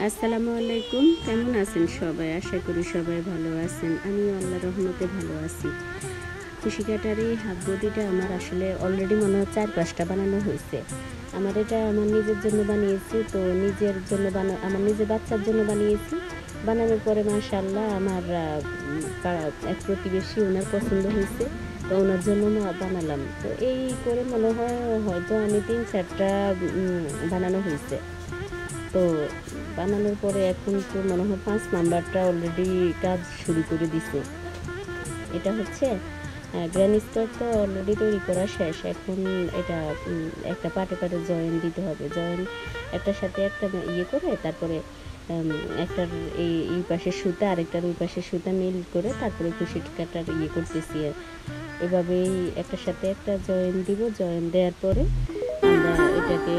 আসসালামু আলাইকুম। কেমন আছেন সবাই? আশা করি সবাই ভালো আছেন। আমিও আল্লাহর রহমতে ভালো আছি। কুশি কাটার এই হাফ বডিটা আমার আসলে অলরেডি মনে হয় ৪-৫টা বানানো হয়েছে। এটা আমার নিজের জন্য বানিয়েছি। তো নিজের জন্য আমার নিজের বাচ্চার জন্য বানিয়েছি। বানানোর পরে মাশাআল্লাহ আমার এক প্রতিবেশী ওনার পছন্দ হয়েছে। তো ওনার জন্য বানালাম। তো এই করে মনে হয় হয়তো আমি ৩-৪টা বানানো হয়েছে। তো বানানোর পরে এখন তো মনে হয় ৫ নাম্বারটা অলরেডি কাজ শুরু করে দিছে। এটা হচ্ছে গ্র্যানি স্কোয়ার তো অলরেডি তৈরি করা শেষ। এখন এটা একটা পাটে জয়েন দিতে হবে। জয়েন একটার সাথে একটা করে তারপরে একটার এই পাশের সুতা আরেকটার ওই পাশের সুতা মিল করে তারপরে কুশি কাটার করতেছি। এভাবেই একটার সাথে একটা জয়েন দিব। জয়েন দেওয়ার পরে আমরা এটাকে